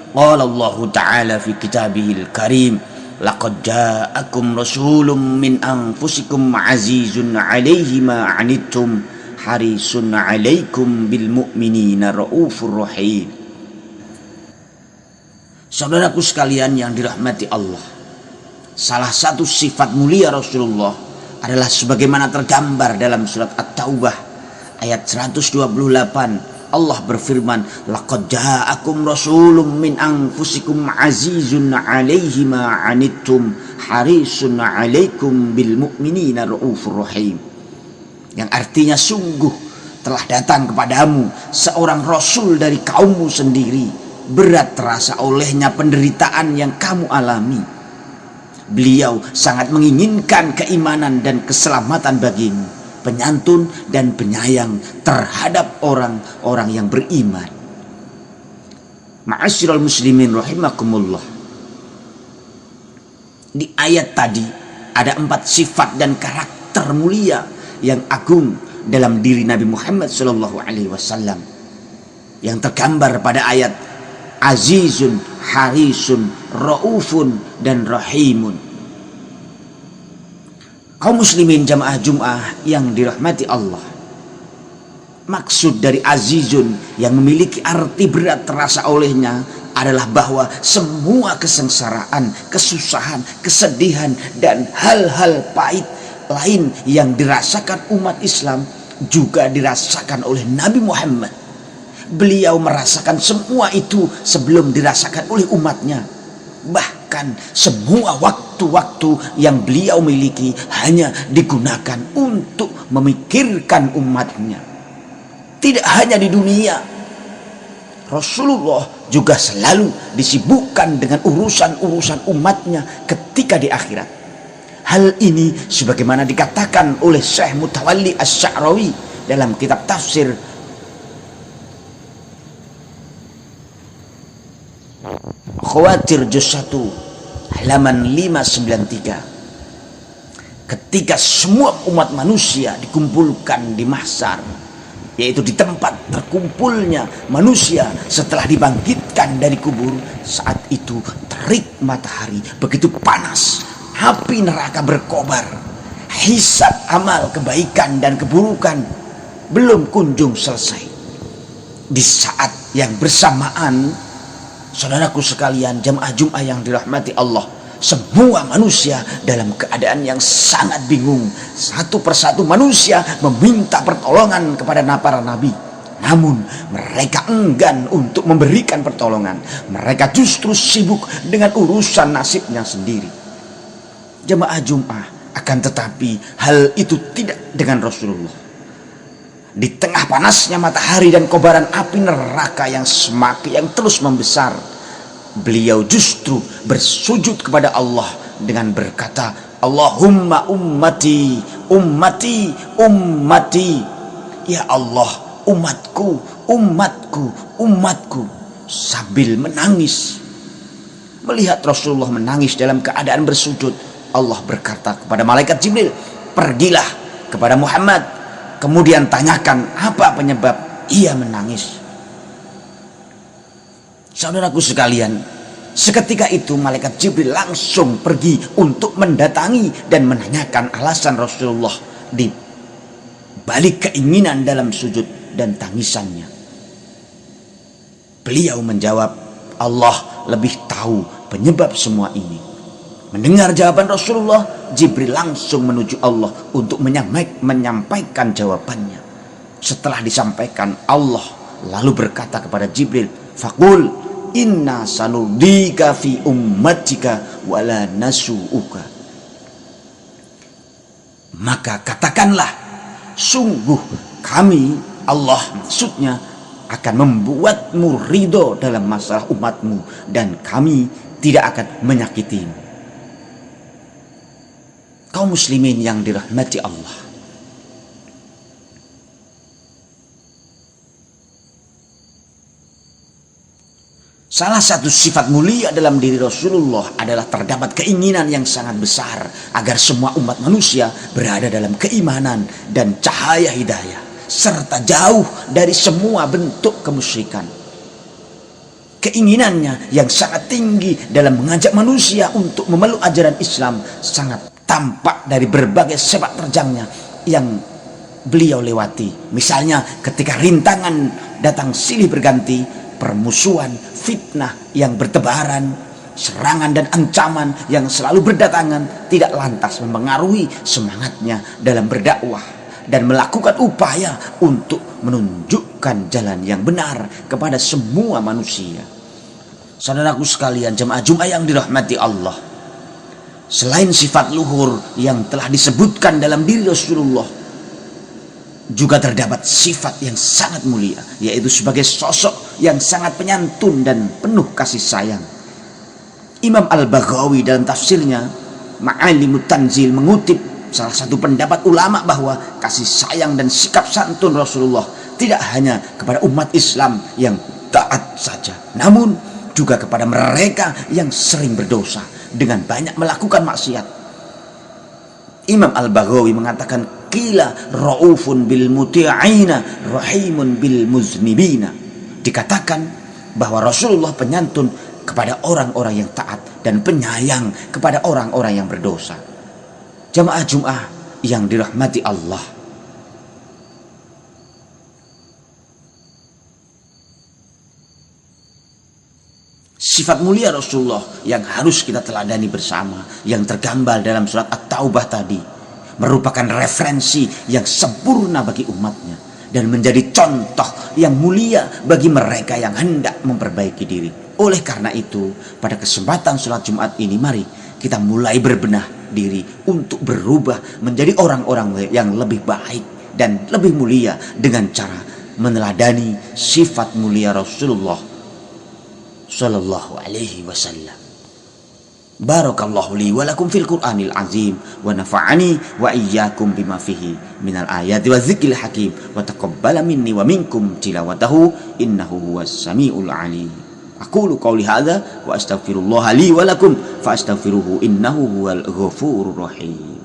Qala Allah Ta'ala fi kitabihil karim, laqad ja'akum rasulun min anfusikum azizun 'alaihi ma 'anittum harisun 'alaikum bil mu'minina raufur rahim. Saudaraku sekalian yang dirahmati Allah, salah satu sifat mulia Rasulullah adalah sebagaimana tergambar dalam surat At-Taubah ayat 128. Allah berfirman, laqad ja'akum rasulun min anfusikum azizun 'alaihi ma 'anittum harisun 'alaikum bil mu'minina raufur rahim. Yang artinya sungguh telah datang kepadamu seorang rasul dari kaummu sendiri, berat terasa olehnya penderitaan yang kamu alami. Beliau sangat menginginkan keimanan dan keselamatan bagimu, penyantun dan penyayang terhadap orang-orang yang beriman. Ma'asyiral muslimin rahimakumullah. Di ayat tadi ada 4 sifat dan karakter mulia yang agung dalam diri Nabi Muhammad SAW yang tergambar pada ayat azizun, harisun, raufun, dan rahimun. Kaum muslimin jamaah Jum'ah yang dirahmati Allah, maksud dari azizun yang memiliki arti berat terasa olehnya adalah bahwa semua kesengsaraan, kesusahan, kesedihan, dan hal-hal pahit lain yang dirasakan umat Islam juga dirasakan oleh Nabi Muhammad. Beliau merasakan semua itu sebelum dirasakan oleh umatnya. Bahkan semua waktu-waktu yang beliau miliki hanya digunakan untuk memikirkan umatnya. Tidak hanya di dunia, Rasulullah juga selalu disibukkan dengan urusan-urusan umatnya ketika di akhirat. Hal ini sebagaimana dikatakan oleh Syekh Mutawalli Asy-Sya'rawi dalam kitab tafsir Khawatir juz 1 halaman 593. Ketika semua umat manusia dikumpulkan di mahsyar, yaitu di tempat terkumpulnya manusia setelah dibangkitkan dari kubur, saat itu terik matahari begitu panas, api neraka berkobar, hisab amal kebaikan dan keburukan belum kunjung selesai. Di saat yang bersamaan, saudaraku sekalian jamaah Jum'ah yang dirahmati Allah, semua manusia dalam keadaan yang sangat bingung. Satu persatu manusia meminta pertolongan kepada para nabi, namun mereka enggan untuk memberikan pertolongan. Mereka justru sibuk dengan urusan nasibnya sendiri. Jamaah Jum'ah, akan tetapi hal itu tidak dengan Rasulullah. Di tengah panasnya matahari dan kobaran api neraka yang terus membesar, beliau justru bersujud kepada Allah dengan berkata, Allahumma ummati, ummati, ummati. Ya Allah, umatku, umatku, umatku. Sambil menangis. Melihat Rasulullah menangis dalam keadaan bersujud, Allah berkata kepada malaikat Jibril, pergilah kepada Muhammad, kemudian tanyakan apa penyebab ia menangis. Saudaraku sekalian, seketika itu malaikat Jibril langsung pergi untuk mendatangi dan menanyakan alasan Rasulullah di balik keinginan dalam sujud dan tangisannya. Beliau menjawab, Allah lebih tahu penyebab semua ini. Mendengar jawaban Rasulullah, Jibril langsung menuju Allah untuk menyampaikan jawabannya. Setelah disampaikan, Allah lalu berkata kepada Jibril, faqul inna sanurdika fi ummatika wala nasu'uka. Maka katakanlah, sungguh kami, Allah maksudnya, akan membuatmu ridho dalam masalah umatmu, dan kami tidak akan menyakitimu. Kaum muslimin yang dirahmati Allah, salah satu sifat mulia dalam diri Rasulullah adalah terdapat keinginan yang sangat besar agar semua umat manusia berada dalam keimanan dan cahaya hidayah, serta jauh dari semua bentuk kemusyrikan. keinginannya yang sangat tinggi dalam mengajak manusia untuk memeluk ajaran Islam sangat tampak dari berbagai sepak terjangnya yang beliau lewati. Misalnya ketika rintangan datang silih berganti, permusuhan, fitnah yang bertebaran, serangan dan ancaman yang selalu berdatangan tidak lantas mempengaruhi semangatnya dalam berdakwah dan melakukan upaya untuk menunjukkan jalan yang benar kepada semua manusia. Saudaraku sekalian, jemaah Jumat yang dirahmati Allah, selain sifat luhur yang telah disebutkan dalam diri Rasulullah, juga terdapat sifat yang sangat mulia, yaitu sebagai sosok yang sangat penyantun dan penuh kasih sayang. Imam Al-Baghawi dalam tafsirnya Ma'alimut Tanzil mengutip salah satu pendapat ulama bahwa kasih sayang dan sikap santun Rasulullah tidak hanya kepada umat Islam yang taat saja, namun juga kepada mereka yang sering berdosa dengan banyak melakukan maksiat. Imam Al-Baghawi mengatakan, qila raufun bil muti'ina rahimun bil muznibina. Dikatakan bahwa Rasulullah penyantun kepada orang-orang yang taat dan penyayang kepada orang-orang yang berdosa. Jamaah Jum'ah yang dirahmati Allah, sifat mulia Rasulullah yang harus kita teladani bersama, yang tergambar dalam surat At-Taubah tadi, merupakan referensi yang sempurna bagi umatnya dan menjadi contoh yang mulia bagi mereka yang hendak memperbaiki diri. Oleh karena itu, pada kesempatan sholat Jumat ini, mari kita mulai berbenah diri untuk berubah menjadi orang-orang yang lebih baik dan lebih mulia dengan cara meneladani sifat mulia Rasulullah sallallahu alaihi wasallam. Barakallahu li wa lakum fil Qur'anil azim wa nafa'ani wa iyyakum bima fihi minal ayati wa dzikril hakim wa taqabbala minni wa minkum tilawatahu innahu huwas samiul alim. Aqulu qawli hadza wa astaghfirullah li wa lakum fa astaghfiruhu innahu huwal ghafurur rahim.